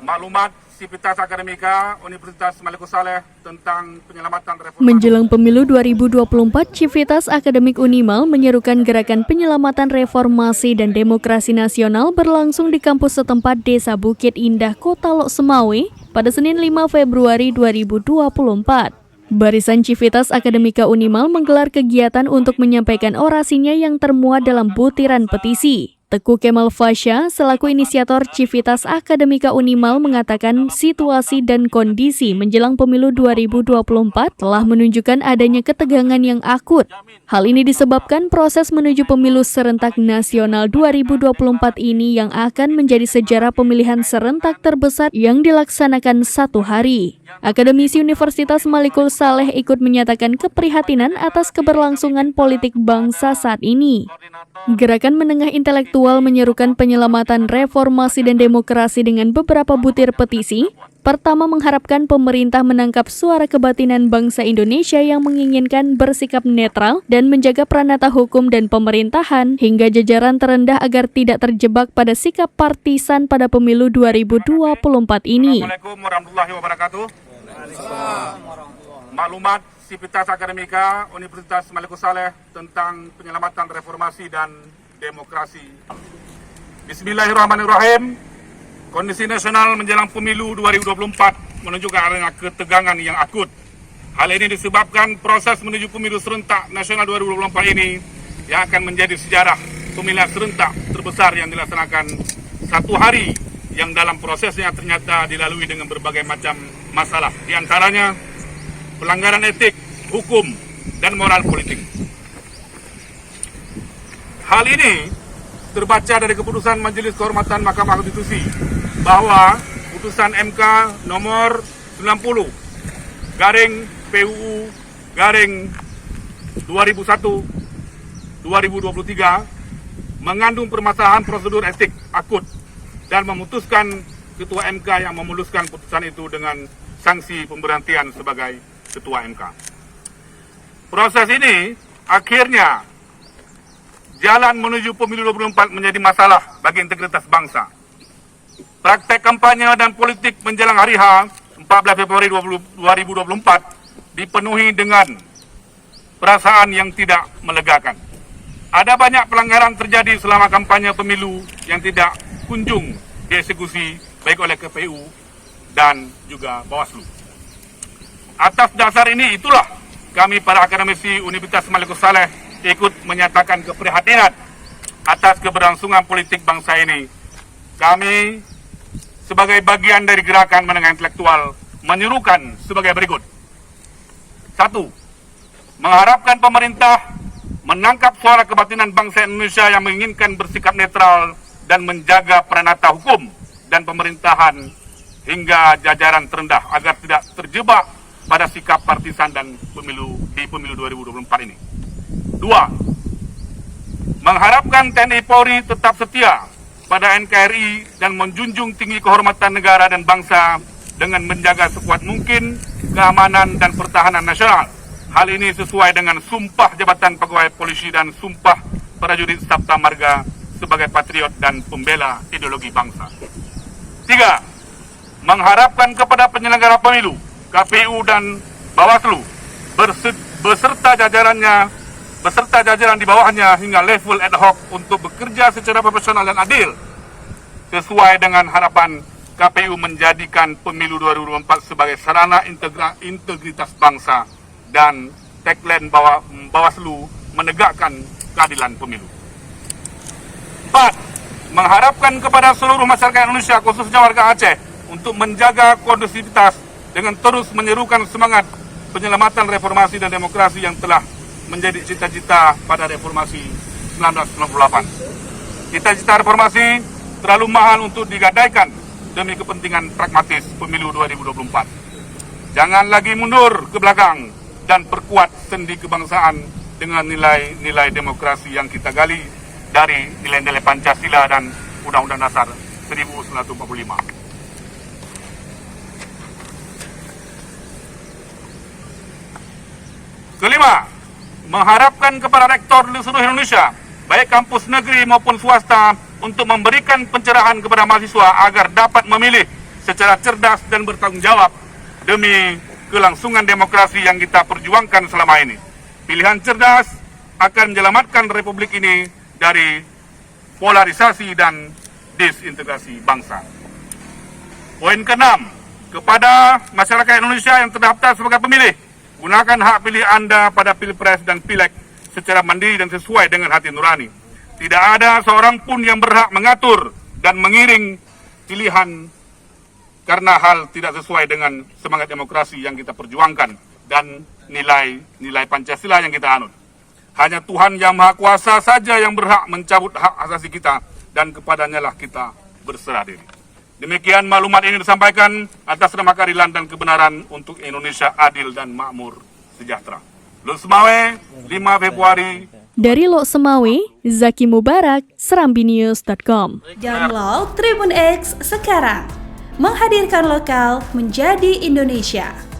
Maklumat Sivitas Akademika Universitas Maluku Saleh tentang penyelamatan reformasi. Menjelang pemilu 2024, Civitas Akademik Unimal menyerukan gerakan penyelamatan reformasi dan demokrasi nasional berlangsung di kampus setempat Desa Bukit Indah, Kota Lok Semawe pada Senin 5 Februari 2024. Barisan Civitas Akademika Unimal menggelar kegiatan untuk menyampaikan orasinya yang termuat dalam butiran petisi. Teguh Kemal Fasya, selaku inisiator Civitas Akademika Unimal, mengatakan situasi dan kondisi menjelang pemilu 2024 telah menunjukkan adanya ketegangan yang akut. Hal ini disebabkan proses menuju pemilu serentak nasional 2024 ini yang akan menjadi sejarah pemilihan serentak terbesar yang dilaksanakan satu hari. Akademisi Universitas Malikul Saleh ikut menyatakan keprihatinan atas keberlangsungan politik bangsa saat ini. Gerakan Menengah Intelektual menyerukan penyelamatan reformasi dan demokrasi dengan beberapa butir petisi. Pertama, mengharapkan pemerintah menangkap suara kebatinan bangsa Indonesia yang menginginkan bersikap netral dan menjaga pranata hukum dan pemerintahan hingga jajaran terendah agar tidak terjebak pada sikap partisan pada pemilu 2024 ini. Assalamualaikum warahmatullahi wabarakatuh. Maklumat Sivitas Akademika Universitas Maluku Saleh tentang penyelamatan reformasi dan demokrasi. Bismillahirrahmanirrahim. Kondisi nasional menjelang pemilu 2024 menunjukkan adanya ketegangan yang akut. Hal ini disebabkan proses menuju pemilu serentak nasional 2024 ini yang akan menjadi sejarah pemilihan serentak terbesar yang dilaksanakan satu hari, yang dalam prosesnya ternyata dilalui dengan berbagai macam masalah, di antaranya pelanggaran etik, hukum, dan moral politik. Hal ini terbaca dari keputusan Majelis Kehormatan Mahkamah Konstitusi bahwa putusan MK nomor 90 garing PUU garing 2001-2023 mengandung permasalahan prosedur etik akut dan memutuskan Ketua MK yang memuluskan putusan itu dengan sanksi pemberhentian sebagai Ketua MK. Proses ini akhirnya jalan menuju pemilu 2024 menjadi masalah bagi integritas bangsa. Praktek kampanye dan politik menjelang hari H 14 Februari 2024 dipenuhi dengan perasaan yang tidak melegakan. Ada banyak pelanggaran terjadi selama kampanye pemilu yang tidak kunjung dieksekusi baik oleh KPU dan juga Bawaslu. Atas dasar ini itulah kami para akademisi Universitas Maluku Saleh ikut menyatakan keprihatinan atas keberlangsungan politik bangsa ini. Kami sebagai bagian dari gerakan menengah intelektual menyerukan sebagai berikut. 1. Mengharapkan pemerintah menangkap suara kebatinan bangsa Indonesia yang menginginkan bersikap netral dan menjaga pranata hukum dan pemerintahan hingga jajaran terendah agar tidak terjebak pada sikap partisan dan pemilu 2024 ini. 2. Mengharapkan TNI Polri tetap setia pada NKRI dan menjunjung tinggi kehormatan negara dan bangsa dengan menjaga sekuat mungkin keamanan dan pertahanan nasional. Hal ini sesuai dengan sumpah jabatan pegawai polisi dan sumpah prajurit Sabta Marga sebagai patriot dan pembela ideologi bangsa. 3. Mengharapkan kepada penyelenggara pemilu, KPU dan Bawaslu beserta jajaran di bawahnya hingga level ad hoc untuk bekerja secara profesional dan adil sesuai dengan harapan KPU menjadikan pemilu 2024 sebagai sarana integritas bangsa dan tagline Bawaslu menegakkan keadilan pemilu. 4. Mengharapkan kepada seluruh masyarakat Indonesia khususnya warga Aceh untuk menjaga kondusivitas dengan terus menyerukan semangat penyelamatan reformasi dan demokrasi yang telah menjadi cita-cita pada reformasi 1998. Cita-cita reformasi terlalu mahal untuk digadaikan demi kepentingan pragmatis pemilu 2024. Jangan lagi mundur ke belakang dan perkuat sendi kebangsaan dengan nilai-nilai demokrasi yang kita gali dari nilai-nilai Pancasila dan Undang-Undang Dasar 1945. Kelima, mengharapkan kepada rektor di seluruh Indonesia, baik kampus negeri maupun swasta, untuk memberikan pencerahan kepada mahasiswa agar dapat memilih secara cerdas dan bertanggung jawab demi kelangsungan demokrasi yang kita perjuangkan selama ini. Pilihan cerdas akan menyelamatkan Republik ini dari polarisasi dan disintegrasi bangsa. Poin ke-6, kepada masyarakat Indonesia yang terdaftar sebagai pemilih, gunakan hak pilih Anda pada Pilpres dan Pileg secara mandiri dan sesuai dengan hati nurani. Tidak ada seorang pun yang berhak mengatur dan mengiring pilihan karena hal tidak sesuai dengan semangat demokrasi yang kita perjuangkan dan nilai-nilai Pancasila yang kita anut. Hanya Tuhan Yang Maha Kuasa saja yang berhak mencabut hak asasi kita dan kepadanya lah kita berserah diri. Demikian maklumat ini disampaikan atas nama keadilan dan kebenaran untuk Indonesia adil dan makmur sejahtera. Lok Semawe, 5 Februari. Dari Lok Semawe, Zaki Mubarak, serambinews.com. Download Tribun X sekarang. Menghadirkan lokal menjadi Indonesia.